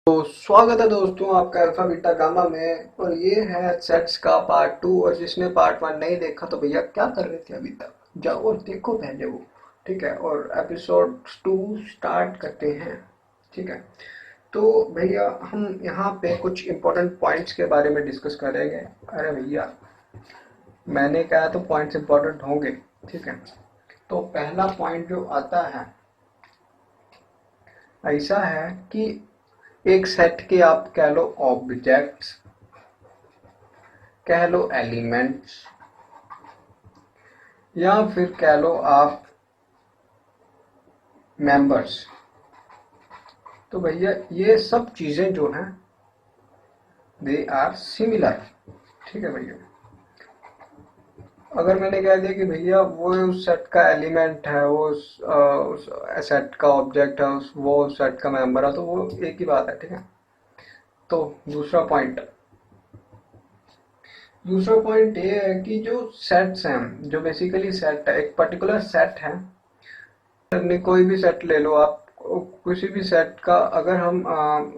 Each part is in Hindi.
तो स्वागत है दोस्तों आपका अल्फा बीटा गामा में। और ये है सेट्स का पार्ट 2। और जिसने पार्ट 1 नहीं देखा तो भैया क्या कर रहे थे अभी तक, जाओ और देखो पहले वो। ठीक है, और एपिसोड 2 स्टार्ट करते हैं। ठीक है, तो भैया हम यहाँ पे कुछ इंपॉर्टेंट पॉइंट्स के बारे में डिस्कस करेंगे। अरे भैया मैंने कहा तो पॉइंट्स इंपॉर्टेंट होंगे। ठीक है, तो पहला पॉइंट जो आता है ऐसा है कि एक सेट के आप कह लो ऑब्जेक्ट्स, कह लो एलिमेंट्स, या फिर कह लो आप मेंबर्स। तो भैया ये सब चीजें जो हैं दे आर सिमिलर। ठीक है भैया, अगर मैंने कह दिया कि भैया वो उस सेट का एलिमेंट है, वो उस सेट का ऑब्जेक्ट है, वो उस सेट का मेंबर है, तो वो एक ही बात है। ठीक है, तो दूसरा पॉइंट ये है कि जो सेट्स हैं, जो बेसिकली सेट है, एक पर्टिकुलर सेट है। कोई भी सेट ले लो आप, किसी भी सेट का अगर हम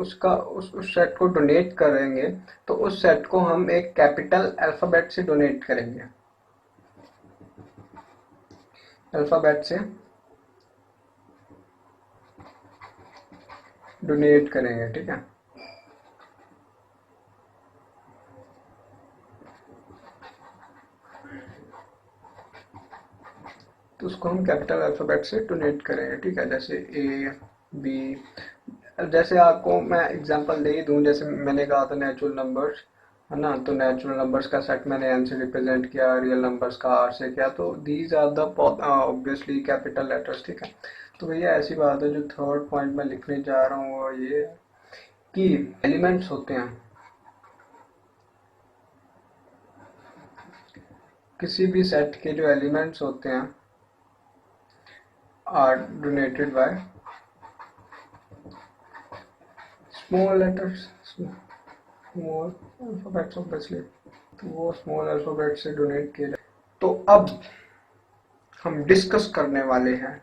उसका उस सेट को डोनेट करेंगे तो उस सेट को हम एक कैपिटल अल्फाबेट से डोनेट करेंगे, अल्फाबेट से डोनेट करेंगे। ठीक है, तो उसको हम कैपिटल अल्फाबेट से डोनेट करेंगे। ठीक है, जैसे ए बी। जैसे आपको मैं एग्जांपल दे ही दूं, जैसे मैंने कहा था नेचुरल नंबर्स है ना, तो नेचुरल नंबर्स का सेट मैंने एन से रिप्रेजेंट किया, रियल नंबर्स का आर से किया, तो these are the obviously capital letters. ठीक है, तो भैया ऐसी बात है, जो थर्ड पॉइंट मैं लिखने जा रहा हूँ वो ये है कि एलिमेंट्स होते हैं, किसी भी सेट के जो एलिमेंट्स होते हैं are donated by small letters, small alphabets obviously, तो वो स्मॉल अल्फाबेट से डोनेट किए जाए। तो अब हम डिस्कस करने वाले हैं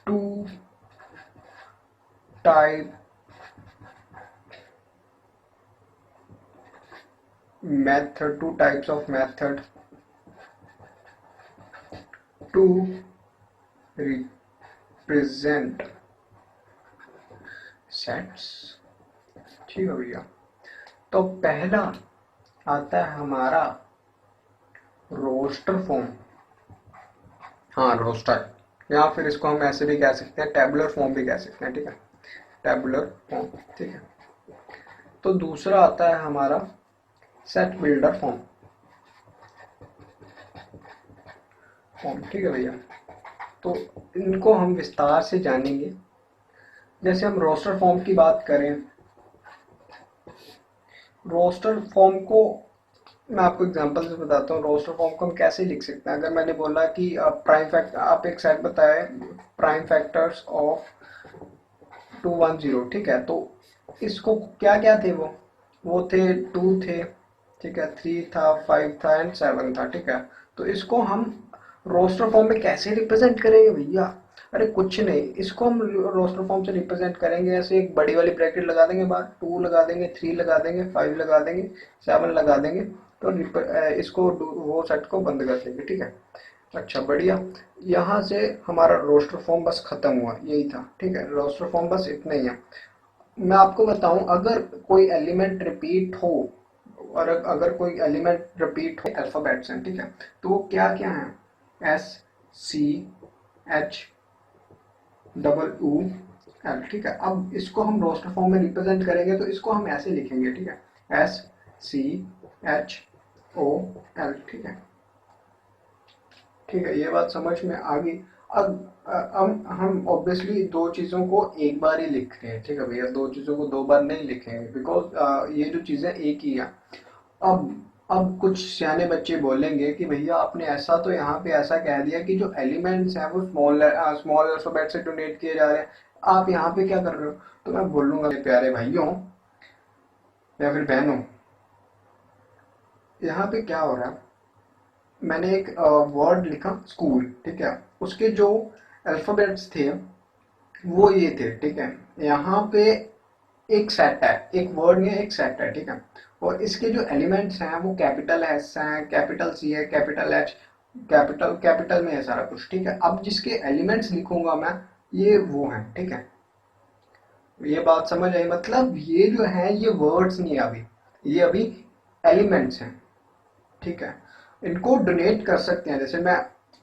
two type method, two types of method to represent sets। ठीक है भैया, तो पहला आता है हमारा रोस्टर फॉर्म। हाँ रोस्टर, या फिर इसको हम ऐसे भी कह सकते हैं, टेबुलर फॉर्म भी कह सकते हैं। ठीक है, टेबुलर फॉर्म। ठीक है, तो दूसरा आता है हमारा सेट बिल्डर फॉर्म। ठीक है भैया, तो इनको हम विस्तार से जानेंगे। जैसे हम रोस्टर फॉर्म की बात करें, रोस्टर फॉर्म को मैं आपको एग्जांपल से बताता हूँ। रोस्टर फॉर्म को हम कैसे लिख सकते हैं। अगर मैंने बोला कि प्राइम फैक्ट, आप एक सेट बताए प्राइम फैक्टर्स ऑफ 210। ठीक है, तो इसको क्या क्या थे, वो थे 2 थे, ठीक है, 3 था, 5 था एंड 7 था। ठीक है, तो इसको हम रोस्टर फॉर्म में कैसे रिप्रेजेंट करेंगे भैया? अरे कुछ नहीं, इसको हम रोस्टर फॉर्म से रिप्रेजेंट करेंगे ऐसे, एक बड़ी वाली ब्रैकेट लगा देंगे बाहर, 2 लगा देंगे, 3 लगा देंगे, 5 लगा देंगे, 7 लगा देंगे, तो इसको वो सेट को बंद कर देंगे। ठीक है, अच्छा बढ़िया, यहाँ से हमारा रोस्टर फॉर्म बस खत्म हुआ, यही था। ठीक है, रोस्टर फॉर्म बस इतना ही है। मैं आपको बताऊं, अगर कोई एलिमेंट रिपीट हो, और अगर कोई एलिमेंट रिपीट हो अल्फाबेट्स हैं, ठीक है, तो वो क्या क्या है, S C H double U L. ठीक है, अब इसको हम रोस्टर फॉर्म में रिप्रेजेंट करेंगे तो इसको हम ऐसे लिखेंगे। ठीक है, S C H O L. ठीक है, ठीक है, ये बात समझ में आ गई। अब हम ऑब्वियसली दो चीजों को एक बार ही लिख रहे हैं। ठीक है भैया, दो चीजों को दो बार नहीं लिखेंगे, बिकॉज ये जो चीजें एक ही है। अब कुछ सियाने बच्चे बोलेंगे कि भैया आपने ऐसा तो यहाँ पे ऐसा कह दिया कि जो एलिमेंट्स हैं वो स्मॉल अल्फाबेट से डोनेट किए जा रहे हैं, आप यहाँ पे क्या कर रहे हो? तो मैं बोलूंगा प्यारे भाइयों या फिर बहनों, यहाँ पे क्या हो रहा है, मैंने एक वर्ड लिखा स्कूल। ठीक है, उसके जो अल्फाबेट्स थे वो ये थे। ठीक है, यहाँ पे एक सेट है, एक वर्ड नहीं है, एक सेट है, ठीक है। और इसके जो एलिमेंट्स हैं वो कैपिटल एस हैं, कैपिटल सी है, कैपिटल एच, कैपिटल कैपिटल में है सारा कुछ, ठीक है। अब जिसके एलिमेंट्स लिखूंगा मैं, ये वो हैं, ठीक है। ये बात समझ आई, मतलब ये जो है ये वर्ड्स नहीं है अभी, ये अभी एलिमेंट्स हैं, ठीक है। इनको डोनेट कर सकते हैं, जैसे मैं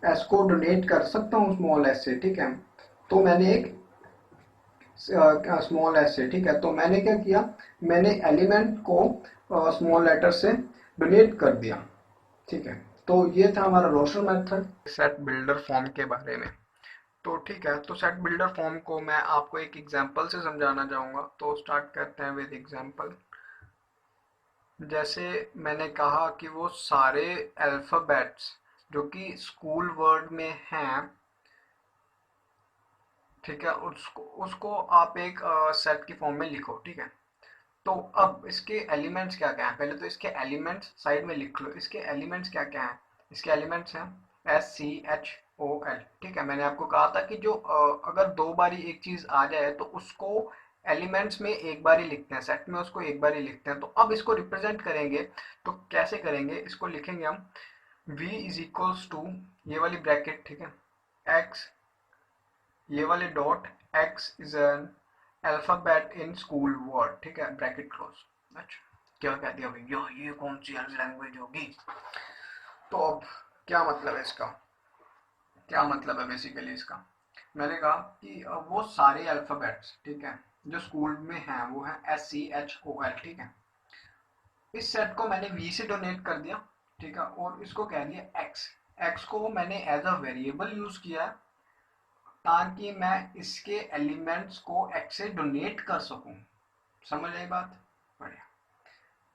एस को डोनेट कर सकता हूँ स्मॉल एस से, ठीक है। तो मैंने एक स्मॉल एस से, ठीक है, तो मैंने क्या किया, मैंने एलिमेंट को स्मॉल लेटर से डोनेट कर दिया, ठीक है। तो ये था हमारा roster method set builder form के बारे में। तो ठीक है, तो सेट बिल्डर फॉर्म को मैं आपको एक एग्जांपल से समझाना चाहूँगा, तो स्टार्ट करते हैं विद एग्जांपल। जैसे मैंने कहा कि वो सारे अल्फ़ाबेट्स जो कि स्कूल वर्ड में हैं, ठीक है, उसको उसको आप एक सेट की फॉर्म में लिखो, ठीक है। तो अब इसके एलिमेंट्स क्या क्या हैं, पहले तो इसके एलिमेंट्स साइड में लिख लो। इसके एलिमेंट्स क्या क्या हैं, इसके एलिमेंट्स हैं SCHOL, ठीक है। मैंने आपको कहा था कि जो अगर दो बारी एक चीज आ जाए तो उसको एलिमेंट्स में एक बार ही लिखते हैं, सेट में उसको एक बार ही लिखते हैं। तो अब इसको रिप्रेजेंट करेंगे, तो कैसे करेंगे, इसको लिखेंगे हम V इज इक्वल्स टू, ये वाली ब्रैकेट, ठीक है, X, ये वाले dot, X is an alphabet in school word, ठीक है, ब्रैकेट क्लोज। अच्छा, क्या कह दिया भैया, ये कौन सी लैंग्वेज होगी। तो अब क्या मतलब है इसका, क्या मतलब है बेसिकली इसका, मैंने कहा कि वो सारे अल्फाबेट्स, ठीक है, जो स्कूल में हैं वो है SCHOL, ठीक है। इस सेट को मैंने V से डोनेट कर दिया, ठीक है, और इसको कह दिया X। X को मैंने एज अ वेरिएबल यूज किया ताकि मैं इसके एलिमेंट्स को X से डोनेट कर सकूं। समझ आई बात, बढ़िया।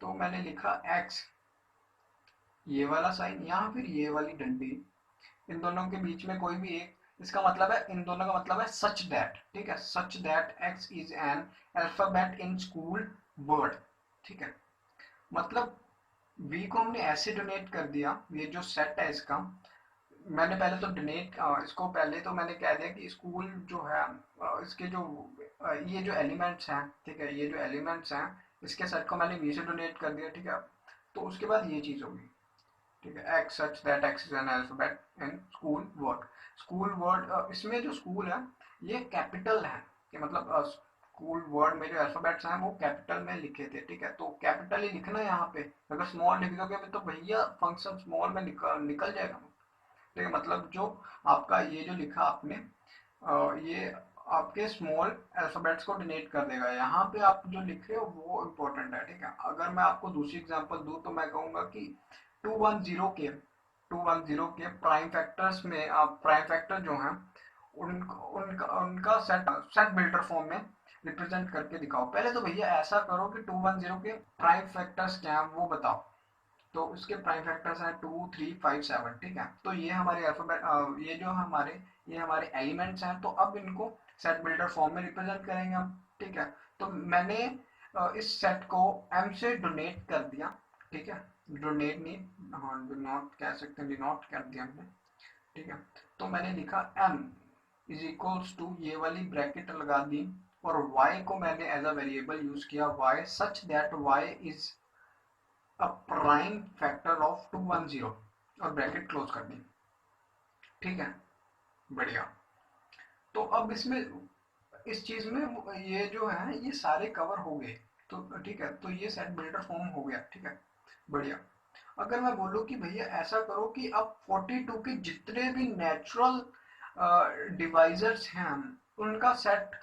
तो मैंने लिखा X, ये वाला साइन यहाँ, फिर ये वाली डंडी, इन दोनों के बीच में कोई भी एक, इसका मतलब है, इन दोनों का मतलब है सच दैट, ठीक है, such that X is an alphabet in school word, ठीक है। मतलब V को हमने ऐसे डोनेट कर दिया, ये जो सेट है इसका, मैंने पहले तो डोनेट इसको पहले तो मैंने कह दिया कि स्कूल जो है इसके जो ये जो एलिमेंट्स हैं, ठीक है, ये जो एलिमेंट्स हैं इसके सेट को मैंने V से डोनेट कर दिया, ठीक है। तो उसके बाद ये चीज होगी, ठीक है, X such that X is an alphabet in school word. School word, इसमें जो स्कूल है ये कैपिटल है, कि मतलब स्कूल वर्ड में जो अल्फाबेट्स हैं वो कैपिटल में लिखे थे, ठीक है। तो कैपिटल ही लिखना है यहाँ पे, अगर स्मॉल लिख दोगे तो भैया फंक्शन स्मॉल में निकल जाएगा, ठीक है। मतलब जो आपका ये जो लिखा आपने ये आपके स्मॉल अल्फाबेट्स को डिनोट कर देगा, यहाँ पे आप जो लिख रहे हो वो इम्पोर्टेंट है, ठीक है। अगर मैं आपको दूसरी एग्जांपल दूं तो मैं कहूंगा कि 210 के प्राइम फैक्टर्स में, आप प्राइम फैक्टर जो हैं उनका सेट सेट बिल्डर फॉर्म में रिप्रेजेंट करके दिखाओ। पहले तो भैया ऐसा करो कि 210 के प्राइम फैक्टर्स क्या हैं वो बताओ। तो उसके प्राइम फैक्टर्स हैं 2, 3, 5, 7, ठीक है। तो ये हमारे अल्फाबेट, ये हमारे एलिमेंट्स हैं। तो अब इनको सेट बिल्डर फॉर्म में रिप्रेजेंट करेंगे हम, ठीक है। तो मैंने इस सेट को M से डोनेट कर दिया, ठीक है, डोनेट नहीं, हाँ नॉट कह सकते हैं, नॉट कर दिया हमने, ठीक है। तो मैंने लिखा M इज इक्वल्स टू, ये वाली ब्रैकेट लगा दी, और Y को मैंने एज अ वेरिएबल यूज किया, Y such that Y is a prime factor of 210, और ब्रैकेट क्लोज कर दी, ठीक है, बढ़िया। तो अब इसमें इस चीज में ये जो है ये सारे कवर हो गए, तो ठीक है, तो ये सेट बिल्डर फॉर्म हो गया, ठीक है, बढ़िया। अगर मैं बोलूँ कि भैया ऐसा करो कि अब 42 के जितने भी नेचुरल डिवाइजर्स हैं उनका सेट,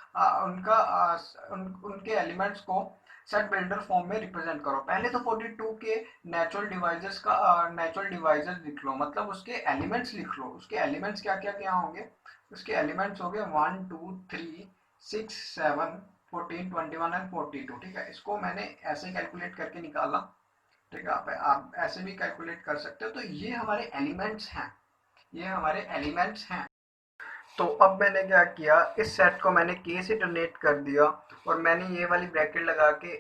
उनके एलिमेंट्स को सेट बिल्डर फॉर्म में रिप्रेजेंट करो। पहले तो 42 के नेचुरल डिवाइजर्स लिख लो, मतलब उसके एलिमेंट्स लिख लो। उसके एलिमेंट्स क्या क्या क्या होंगे, उसके एलिमेंट्स हो गए 1, 2, 3, 6, 7, 14, 21 एंड 42, ठीक है। इसको मैंने ऐसे कैलकुलेट करके निकाला, ठीक है। आप ऐसे भी कैलकुलेट कर सकते हो। तो ये हमारे एलिमेंट्स हैं, ये हमारे एलिमेंट्स हैं। तो अब मैंने क्या किया, इस सेट को मैंने K से डोनेट कर दिया, और मैंने ये वाली ब्रैकेट लगा के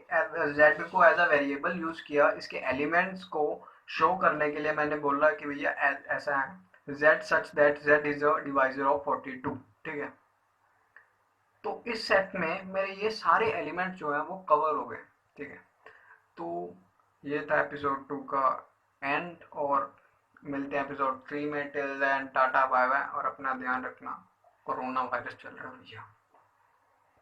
Z को एज अ वेरिएबल यूज किया। इसके एलिमेंट्स को शो करने के लिए मैंने बोला कि भैया ऐसा है Z such that Z is a divisor of 42, ठीक है। तो इस सेट में मेरे ये सारे एलिमेंट जो है वो कवर हो गए। ठीक है, तो ये था एपिसोड 2 का एंड, और मिलते हैं एपिसोड 3 में। Till then tata bye bye, और अपना ध्यान रखना, कोरोना वायरस चल रहा है भैया।